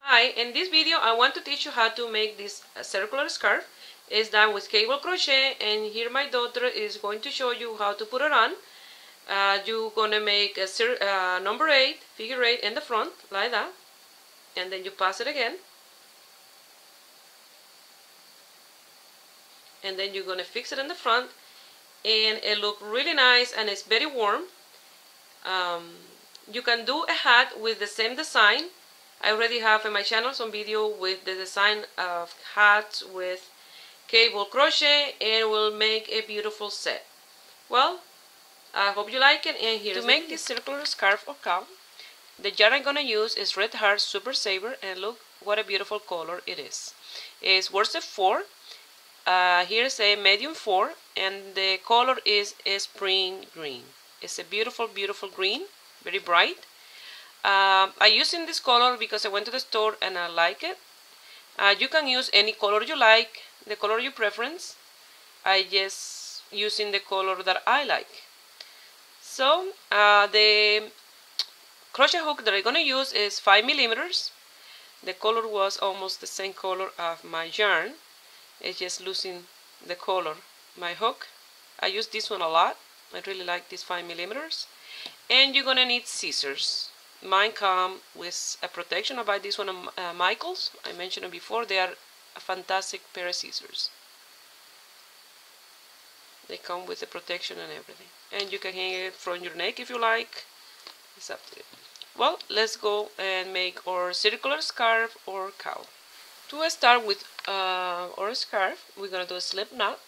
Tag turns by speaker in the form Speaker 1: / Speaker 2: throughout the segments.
Speaker 1: Hi, in this video I want to teach you how to make this circular scarf. It's done with cable crochet, and here my daughter is going to show you how to put it on. You're gonna make a number 8, figure 8 in the front, like that, and then you pass it again, and then you're gonna fix it in the front, and it looks really nice and it's very warm. You can do a hat with the same design. I already have in my channel some video with the design of hats with cable crochet, and will make a beautiful set. Well, I hope you like it, and here's to make this circular scarf or cowl. The yarn I'm gonna use is Red Heart Super Saver, and look what a beautiful color it is. It's worsted 4. Here's a medium 4, and the color is a spring green. It's a beautiful, beautiful green, very bright. I using this color because I went to the store and I like it. You can use any color you like, the color you preference. I just using the color that I like. So the crochet hook that I'm gonna use is 5 millimeters. The color was almost the same color of my yarn. It's just losing the color. My hook, I use this one a lot. I really like this 5 millimeters. And you're gonna need scissors. Mine come with a protection. I buy this one at Michael's. I mentioned it before. They are a fantastic pair of scissors. They come with the protection and everything. And you can hang it from your neck if you like. It's up to you. Well, let's go and make our circular scarf or cowl. To start with our scarf, we're gonna do a slip knot.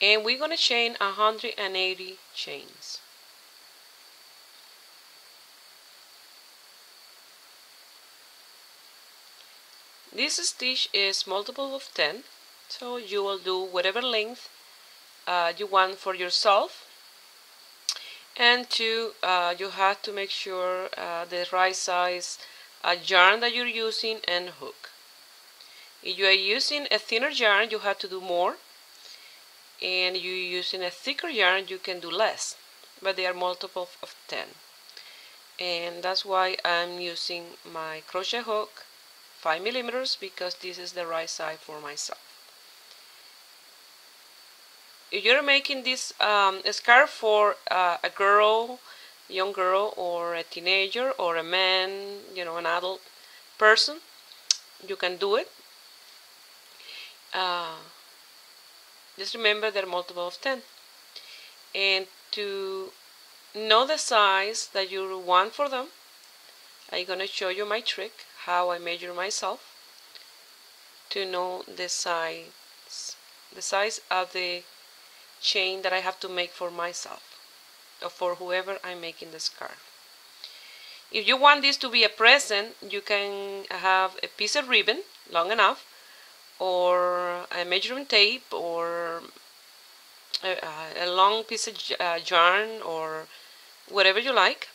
Speaker 1: And we're gonna chain 180 chains. This stitch is multiple of 10, so you will do whatever length you want for yourself. And you have to make sure the right size yarn that you're using and hook. If you are using a thinner yarn, you have to do more. And you're using a thicker yarn, you can do less, but they are multiple of 10, and that's why I'm using my crochet hook 5 millimeters, because this is the right size for myself. If you're making this scarf for a girl, young girl, or a teenager, or a man, you know, an adult person, you can do it. Just remember they're multiple of 10. And to know the size that you want for them, I'm going to show you my trick, how I measure myself to know the size of the chain that I have to make for myself, or for whoever I'm making the scarf. If you want this to be a present, you can have a piece of ribbon long enough, or a measuring tape, or a long piece of yarn, or whatever you like.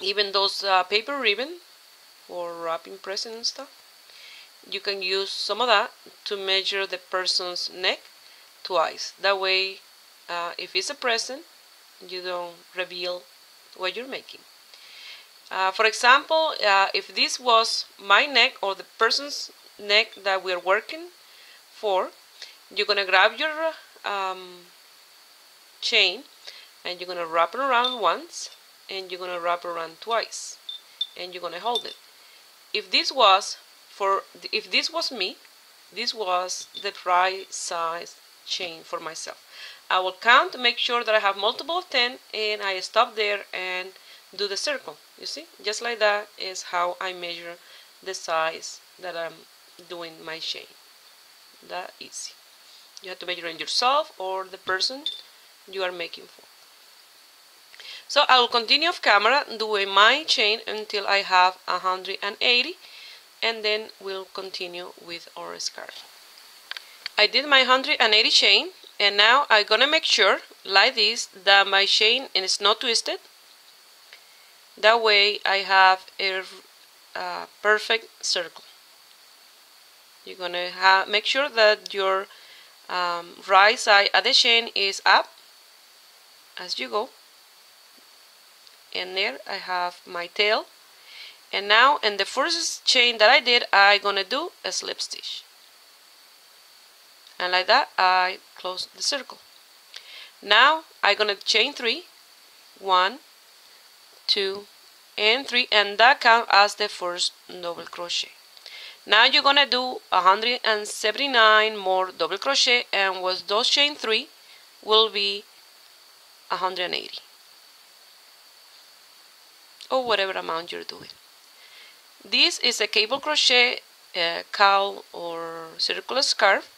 Speaker 1: Even those paper ribbon for wrapping presents and stuff, you can use some of that to measure the person's neck twice. That way, if it's a present, you don't reveal what you're making. For example, if this was my neck or the person's neck that we're working for, you're gonna grab your chain, and you're gonna wrap it around once, and you're gonna wrap it around twice, and you're gonna hold it. If this was me, this was the right size chain for myself. I will count to make sure that I have multiple of 10, and I stop there and do the circle. You see, just like that is how I measure the size that I'm doing my chain. That easy. You have to measure it yourself or the person you are making for. So I will continue off camera doing my chain until I have 180, and then we'll continue with our scarf. I did my 180 chain, and now I'm gonna make sure, like this, that my chain is not twisted. That way I have a perfect circle. You're gonna make sure that your right side of the chain is up as you go. and there I have my tail. And now in the first chain that I did, I'm gonna do a slip stitch, and like that I close the circle. Now I'm gonna chain 3, 1, 2, and 3, and that counts as the first double crochet. Now you're gonna do 179 more double crochet, and with those chain 3 will be 180, or whatever amount you're doing. This is a cable crochet cowl or circular scarf.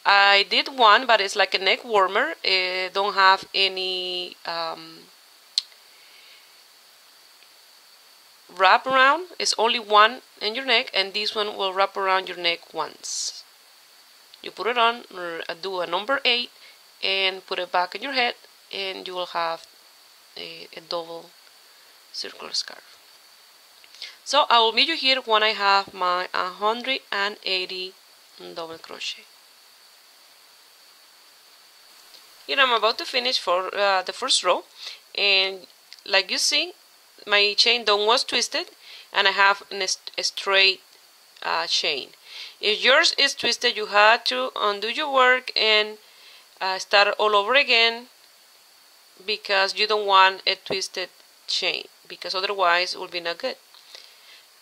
Speaker 1: I did one, but it's like a neck warmer. It don't have any wrap around. It's only one in your neck, and this one will wrap around your neck once. You put it on, do a number 8, and put it back in your head, and you will have a double circular scarf. So I will meet you here when I have my 180 double crochet. Here I'm about to finish for the first row, and like you see, my chain down was twisted, and I have a straight chain. If yours is twisted, you have to undo your work and start all over again, because you don't want a twisted chain, because otherwise it will be not good.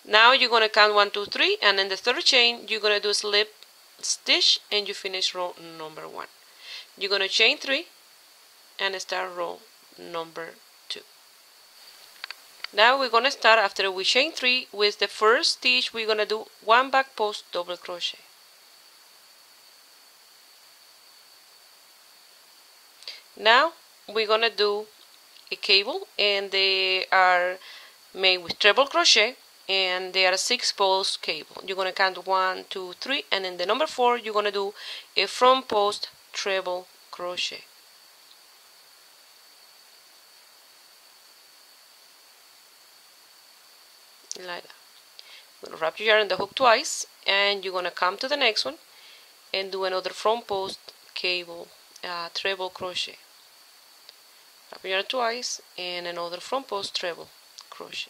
Speaker 1: Now you're going to count 1, 2, 3, and in the third chain you're going to do slip stitch, and you finish row number 1. You're going to chain 3 and start row number 2. Now we're going to start, after we chain 3, with the first stitch we're going to do 1 back post double crochet. Now we're going to do a cable, and they are made with treble crochet, and they are a 6-post cable. You're going to count 1, 2, 3, and in the number 4 you're going to do a front post treble crochet. Like that. You're going to wrap your yarn in the hook twice, and you're going to come to the next one and do another front post cable treble crochet. Wrap your yarn twice, and another front post treble crochet.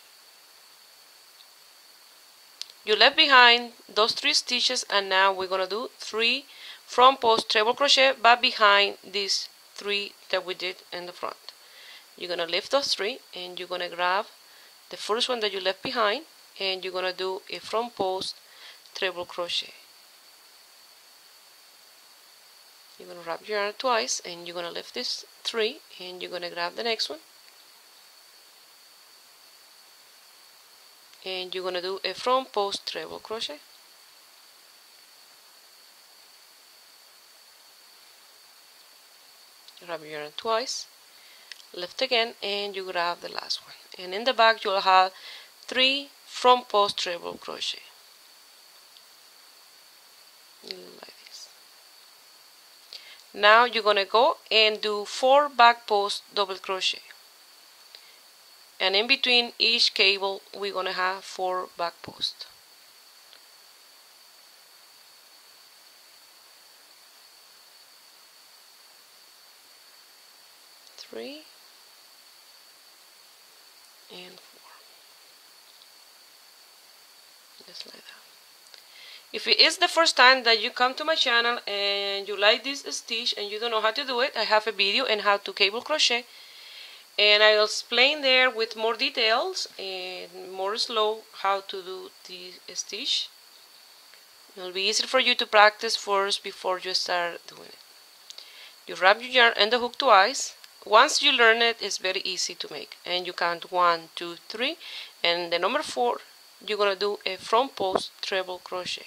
Speaker 1: You left behind those 3 stitches, and now we're going to do 3 front post treble crochet, but behind these 3 that we did in the front. You're going to lift those 3, and you're going to grab the first one that you left behind, and you're going to do a front post treble crochet. You're going to wrap your yarn twice, and you're going to lift this 3, and you're going to grab the next one, and you're going to do a front post treble crochet. Wrap your yarn twice, lift again, and you grab the last one, and in the back you'll have 3 front post treble crochet, like this. Now you're going to go and do 4 back post double crochet, and in between each cable we're going to have 4 back posts. Three and 4, just like that. If it is the first time that you come to my channel and you like this stitch and you don't know how to do it, I have a video on how to cable crochet, and I'll explain there with more details and more slow how to do the stitch. It'll be easier for you to practice first before you start doing it. You wrap your yarn in the hook twice. Once you learn it, it's very easy to make, and you count 1, 2, 3, and the number 4 you're going to do a front post treble crochet.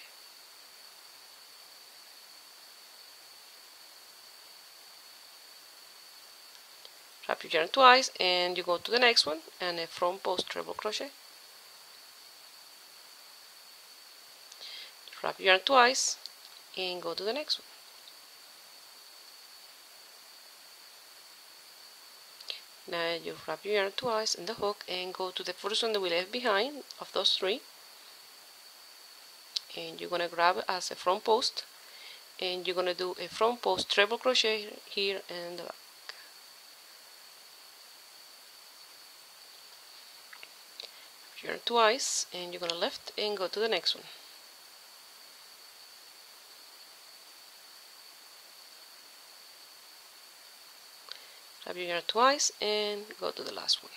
Speaker 1: Wrap your yarn twice, and you go to the next one and a front post treble crochet. Wrap your yarn twice and go to the next one. Now you wrap your yarn twice in the hook and go to the first one that we left behind of those 3, and you're going to grab it as a front post, and you're going to do a front post treble crochet here in the back. yarn twice, and you're gonna lift and go to the next one. Wrap your yarn twice and go to the last one.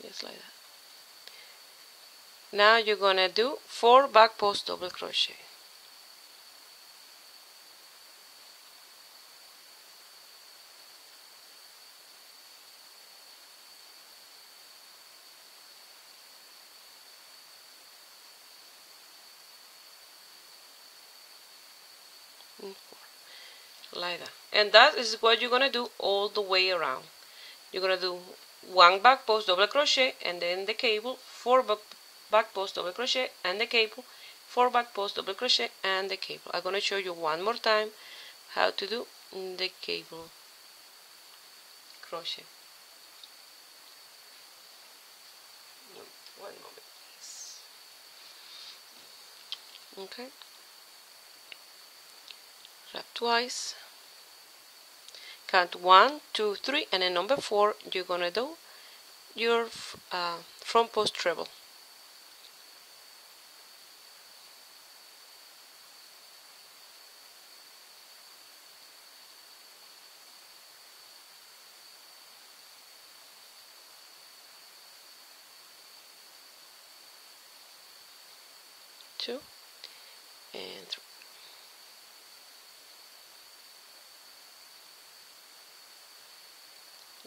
Speaker 1: Just like that. Now you're gonna do 4 back post double crochet. Like that. And that is what you're gonna do all the way around. You're gonna do 1 back post double crochet and then the cable, 4 back post double crochet and the cable, 4 back post double crochet and the cable. I'm gonna show you one more time how to do the cable crochet. One moment, please. Okay. Wrap twice. Count 1, 2, 3, and then number 4 you're gonna do your front post treble. Two and 3.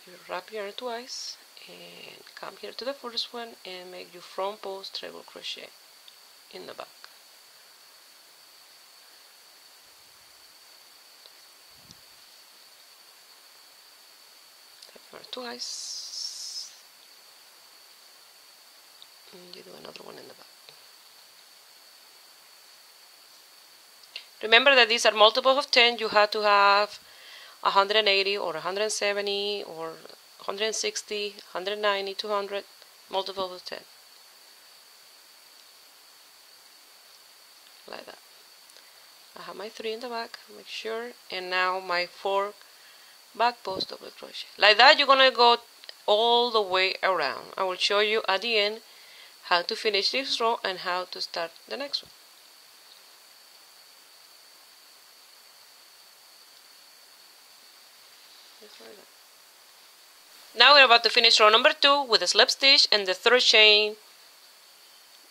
Speaker 1: You wrap yarn twice and come here to the first one and make your front post treble crochet in the back. Wrap yarn twice and you do another one in the back. Remember that these are multiples of 10. You have to have 180 or 170 or 160, 190, 200, multiples of 10. Like that. I have my 3 in the back, make sure, and now my 4 back post double crochet. Like that you're gonna go all the way around. I will show you at the end how to finish this row and how to start the next one. Now we're about to finish row number 2 with a slip stitch and the 3rd chain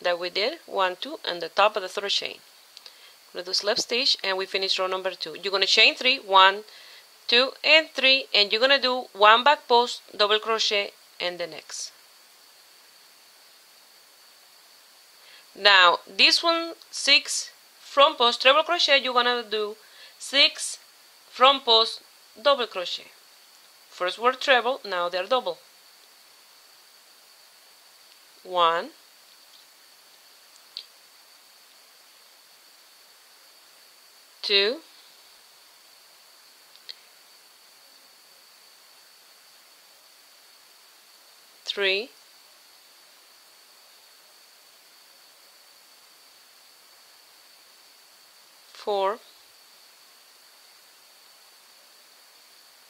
Speaker 1: that we did, 1, 2, and the top of the 3rd chain. We're going to do slip stitch and we finish row number 2. You're going to chain 3, 1, 2, and 3, and you're going to do 1 back post double crochet in the next. Now this one, 6 front post treble crochet, you're going to do 6 front post double crochet. First were treble, now they're double. 1, 2, 3, 4,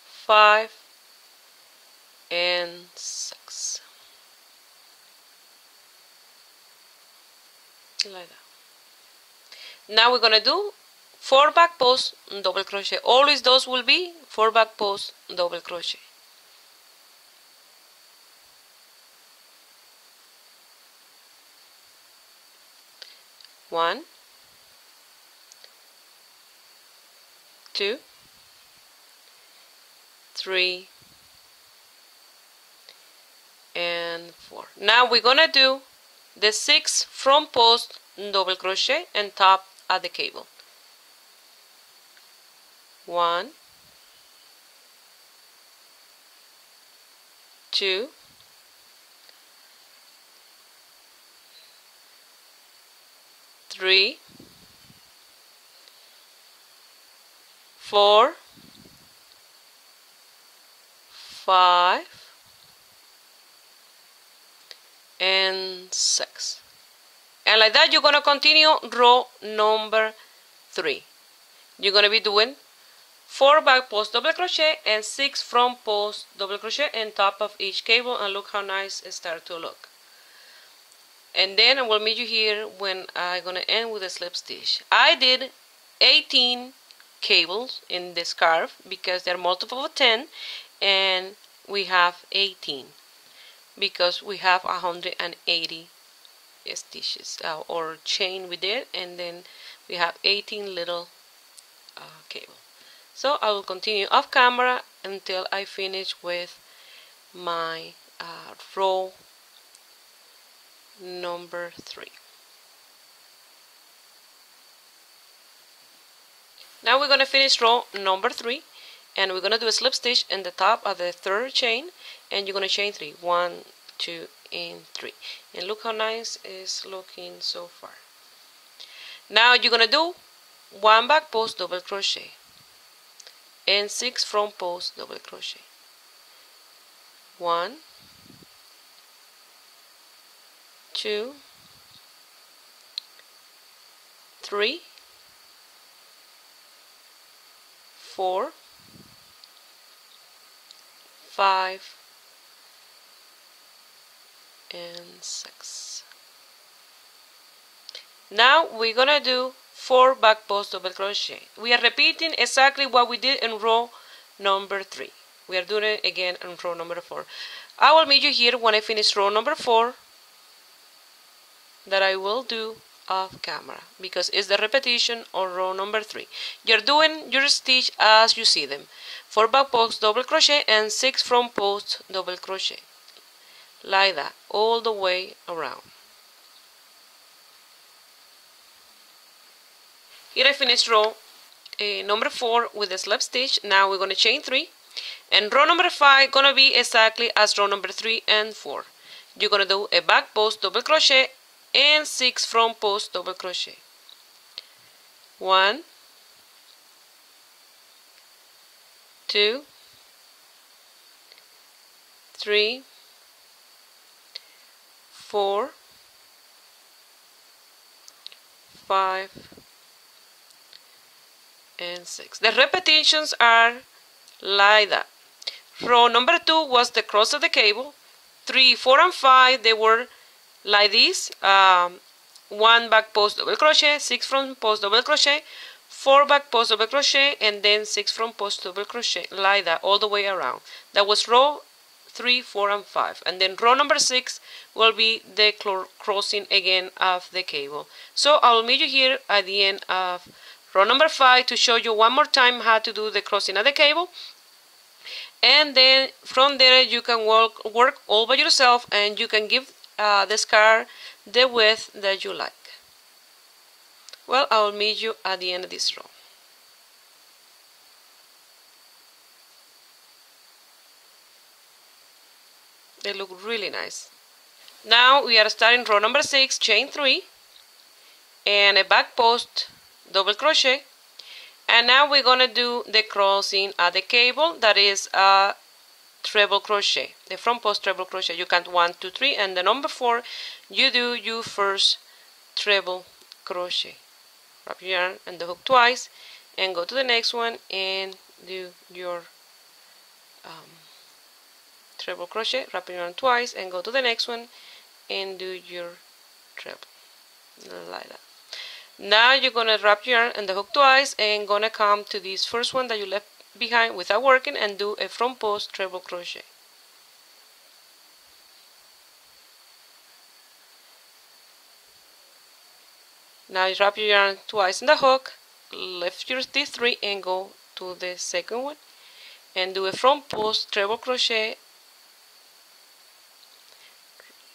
Speaker 1: 5, and 6. Like that. Now we're gonna do 4 back post double crochet. Always those will be 4 back post double crochet. One, 2, 3, and 4. Now we're gonna do the 6 front post double crochet and top at the cable. 1, 2, 3, 4, 5, and 6. And like that you're going to continue row number 3. you're gonna be doing 4 back post double crochet and 6 front post double crochet on top of each cable, and look how nice it started to look. And then I will meet you here when I'm gonna end with a slip stitch. I did 18 cables in this scarf because they're multiple of 10, and we have 18 because we have 180 stitches or chain we did, and then we have 18 little cable. So I will continue off camera until I finish with my row number 3. Now we're going to finish row number 3, and we're going to do a slip stitch in the top of the 3rd chain, and you're going to chain 3. 1, 2, and 3. And look how nice it's looking so far. Now you're going to do 1 back post double crochet and 6 front post double crochet. 1, 2, 3, 4, 5, and 6. Now we're gonna do 4 back post double crochet. We are repeating exactly what we did in row number 3. We are doing it again in row number 4. I will meet you here when I finish row number 4, that I will do off camera because it's the repetition of row number 3. You're doing your stitch as you see them. 4 back post double crochet and 6 front post double crochet, like that, all the way around. Here I finished row number 4 with a slip stitch. Now we're going to chain 3, and row number 5 gonna be exactly as row number 3 and 4. You're gonna do a back post double crochet and 6 front post double crochet. 1, 2, 3, 4, 5, and 6. The repetitions are like that. Row number 2 was the cross of the cable. 3, 4, and 5, they were like this. 1 back post double crochet, 6 front post double crochet, 4 back post double crochet, and then 6 front post double crochet, like that, all the way around. That was row 3, 4, and 5. And then row number 6 will be the crossing again of the cable. So I will meet you here at the end of row number 5 to show you one more time how to do the crossing of the cable. And then from there you can work all by yourself, and you can give the scarf the width that you like. Well, I will meet you at the end of this row. They look really nice. Now we are starting row number 6, chain 3, and a back post double crochet. And now we're gonna do the crossing at the cable, that is a treble crochet, the front post treble crochet. You count 1, 2, 3, and the number 4 you do your first treble crochet. Wrap your yarn and the hook twice, and go to the next one and do your treble crochet. Wrap your yarn twice and go to the next one and do your treble, like that. Now you're gonna wrap your yarn and the hook twice, and gonna come to this first one that you left behind without working, and do a front post treble crochet. Now you wrap your yarn twice in the hook, lift your stitch 3 and go to the second one and do a front post treble crochet.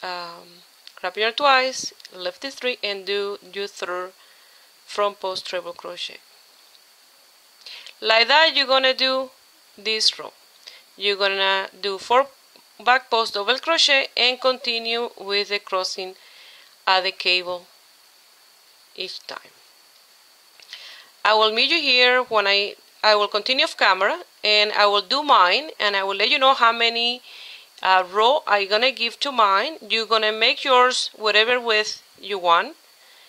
Speaker 1: Wrap your yarn twice, lift stitch 3 and do your third front post treble crochet. Like that you're gonna do this row. You're gonna do 4 back post double crochet and continue with the crossing at the cable each time. I will meet you here when I will continue off camera, and I will do mine, and I will let you know how many row I'm gonna give to mine. You're gonna make yours whatever width you want.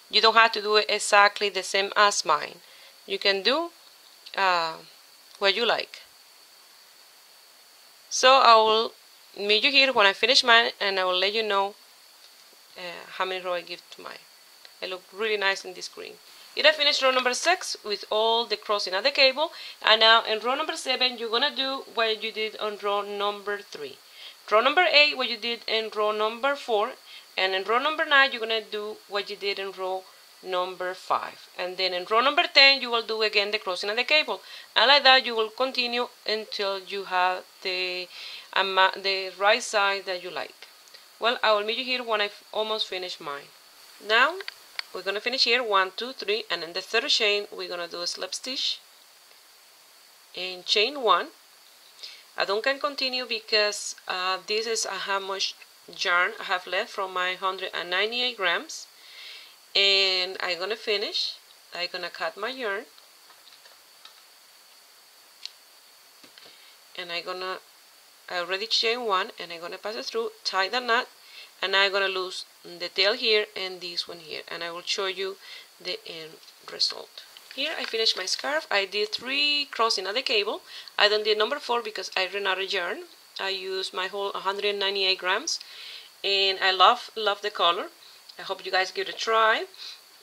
Speaker 1: You don't have to do it exactly the same as mine. You can do what you like. So I will meet you here when I finish mine, and I will let you know how many rows I give to mine. It look really nice in this green. Here I finished row number 6 with all the crossing of the cable, and now in row number 7 you're gonna do what you did on row number 3. Row number 8 what you did in row number 4, and in row number 9 you're gonna do what you did in row number 5, and then in row number 10 you will do again the crossing of the cable, and like that you will continue until you have the right size that you like. Well, I will meet you here when I've almost finished mine. Now we're gonna finish here 1, 2, 3, and in the third chain we're gonna do a slip stitch and chain 1. I don't can continue because this is how much yarn I have left from my 198 grams, and I'm gonna finish. I'm gonna cut my yarn, and I already chain 1, and I'm gonna pass it through, tie the knot, and I'm gonna lose the tail here and this one here, and I will show you the end result. Here I finished my scarf. I did 3 crossing of the cable. I don't did number 4 because I ran out of yarn. I used my whole 198 grams, and I love the color. I hope you guys give it a try.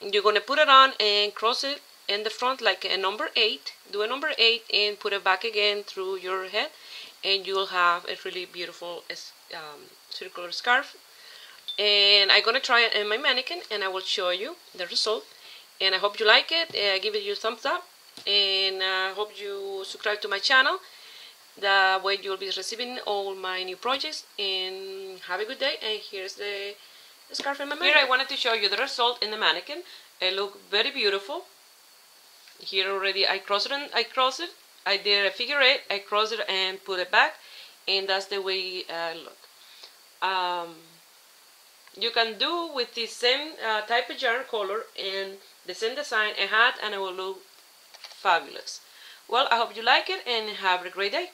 Speaker 1: You're gonna put it on and cross it in the front like a number 8. Do a number 8 and put it back again through your head, and you'll have a really beautiful circular scarf. And I'm gonna try it in my mannequin, and I will show you the result. And I hope you like it. Give it your thumbs up, and I hope you subscribe to my channel. That way you'll be receiving all my new projects. And have a good day. And here's the scarf in my mannequin. Here I wanted to show you the result in the mannequin. It looked very beautiful. Here already I crossed it. I did a figure 8. I crossed it and put it back, and that's the way it looked. You can do with the same type of yarn color and the same design a hat, and it will look fabulous. Well, I hope you like it and have a great day.